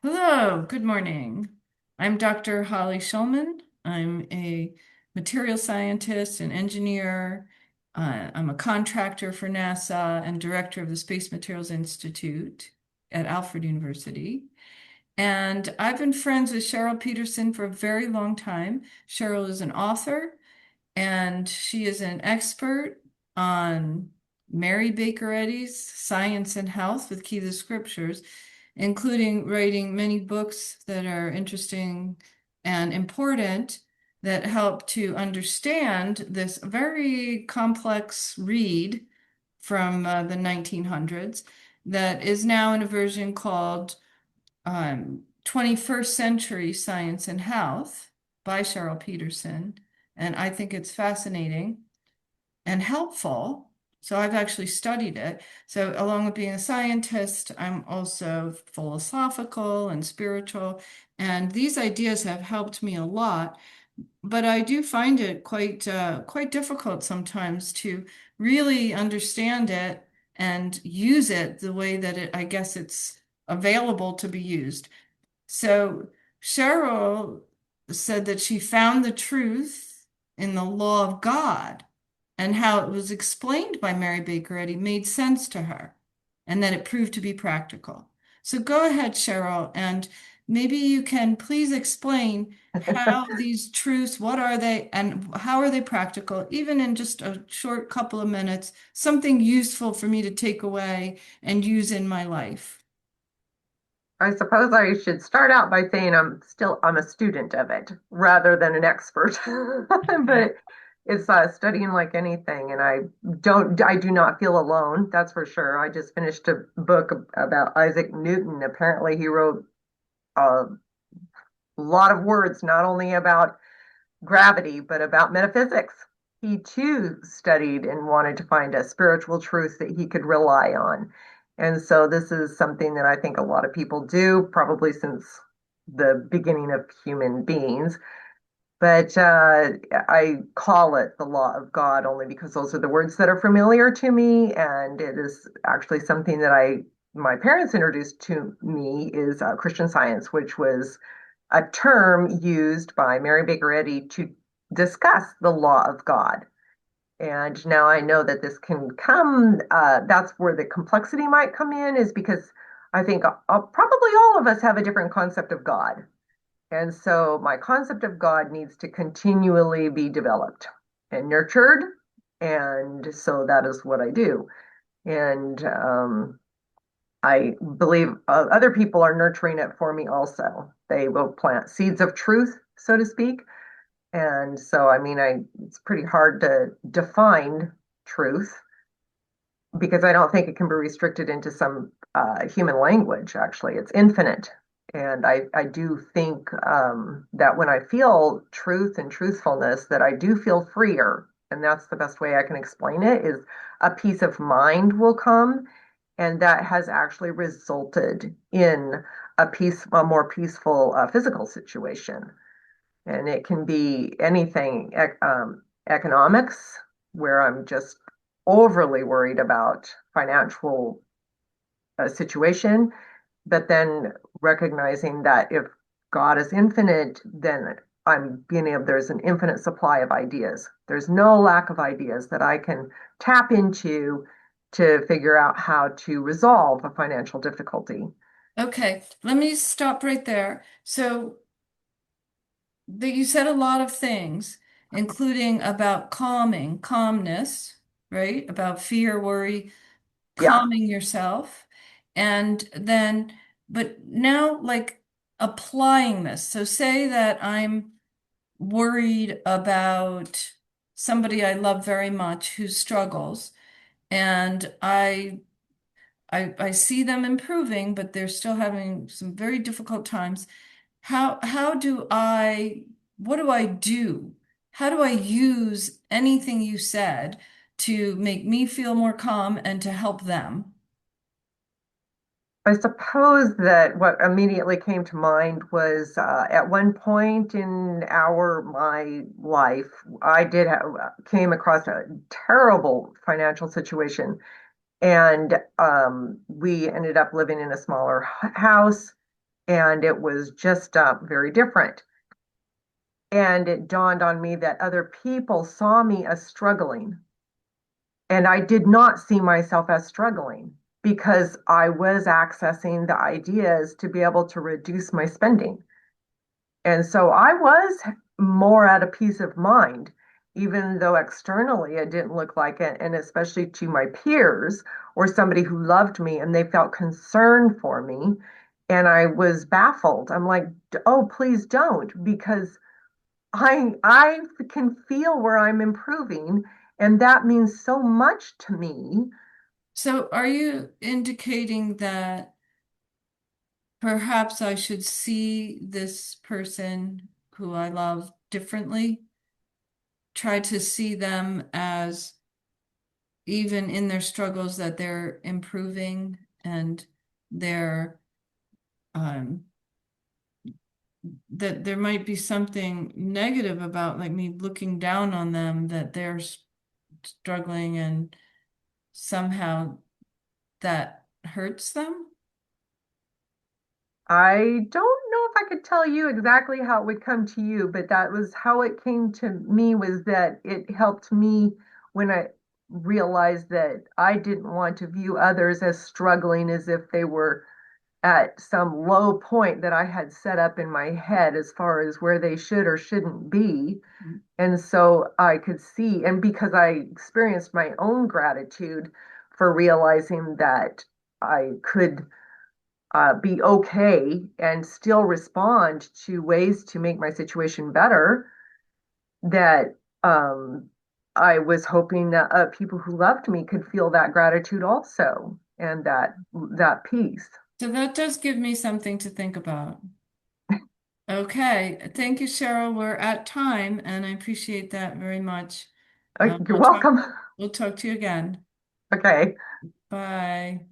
Hello, good morning. I'm Dr. Holly Shulman. I'm a material scientist and engineer. I'm a contractor for NASA and director of the Space Materials Institute at Alfred University. And I've been friends with Cheryl Petersen for a very long time. Cheryl is an author and she is an expert on Mary Baker Eddy's Science and Health with Key to the Scriptures, including writing many books that are interesting and important that help to understand this very complex read from the 1900s that is now in a version called 21st Century Science and Health by Cheryl Petersen. And I think it's fascinating and helpful. So I've actually studied it. So along with being a scientist, I'm also philosophical and spiritual. And these ideas have helped me a lot. But I do find it quite difficult sometimes to really understand it and use it the way that I guess it's available to be used. So Cheryl said that she found the truth in the law of God and how it was explained by Mary Baker Eddy made sense to her and that it proved to be practical. So go ahead, Cheryl, and maybe you can please explain how these truths, what are they, and how are they practical, even in just a short couple of minutes, something useful for me to take away and use in my life. I suppose I should start out by saying I'm a student of it rather than an expert. But it's studying like anything, and I do not feel alone, that's for sure. I just finished a book about Isaac Newton. Apparently he wrote a lot of words, not only about gravity, but about metaphysics. He too studied and wanted to find a spiritual truth that he could rely on. And so this is something that I think a lot of people do, probably since the beginning of human beings. But I call it the law of God only because those are the words that are familiar to me. And it is actually something that my parents introduced to me is Christian Science, which was a term used by Mary Baker Eddy to discuss the law of God. And now I know that this can come, that's where the complexity might come in, is because I think probably all of us have a different concept of God. And so my concept of God needs to continually be developed and nurtured. And so that is what I do. And I believe other people are nurturing it for me also. They will plant seeds of truth, so to speak. And so, I mean, it's pretty hard to define truth because I don't think it can be restricted into some human language, actually. It's infinite. And I do think that when I feel truth and truthfulness, that I do feel freer. And that's the best way I can explain it is a peace of mind will come. And that has actually resulted in a more peaceful physical situation. And it can be anything, economics, where I'm just overly worried about financial situation, but then recognizing that if God is infinite, then there's an infinite supply of ideas. There's no lack of ideas that I can tap into to figure out how to resolve a financial difficulty. Okay, let me stop right there. So that you said a lot of things, including about calmness, right? About fear, worry, Yeah. calming yourself. And then, but now, like applying this. So say that I'm worried about somebody I love very much who struggles, and I see them improving, but they're still having some very difficult times. How do I, what do I do? How do I use anything you said to make me feel more calm and to help them? I suppose that what immediately came to mind was at one point in my life, came across a terrible financial situation, and we ended up living in a smaller house. and it was just very different. And it dawned on me that other people saw me as struggling. And I did not see myself as struggling because I was accessing the ideas to be able to reduce my spending. And so I was more at a peace of mind, even though externally it didn't look like it. And especially to my peers or somebody who loved me and they felt concerned for me. And I was baffled. I'm like, oh, please don't, because I can feel where I'm improving, and that means so much to me. So are you indicating that perhaps I should see this person who I love differently? Try to see them as even in their struggles that they're improving and they're um that there might be something negative about like me looking down on them that they're struggling and somehow that hurts them. I don't know if I could tell you exactly how it would come to you, but that was how it came to me, was that it helped me when I realized that I didn't want to view others as struggling as if they were at some low point that I had set up in my head as far as where they should or shouldn't be. And so I could see, and because I experienced my own gratitude for realizing that I could be okay and still respond to ways to make my situation better, that I was hoping that people who loved me could feel that gratitude also, and that peace. So that does give me something to think about. Okay, thank you, Cheryl. We're at time, and I appreciate that very much. You're We'll talk. welcome. We'll talk to you again. Okay. Bye.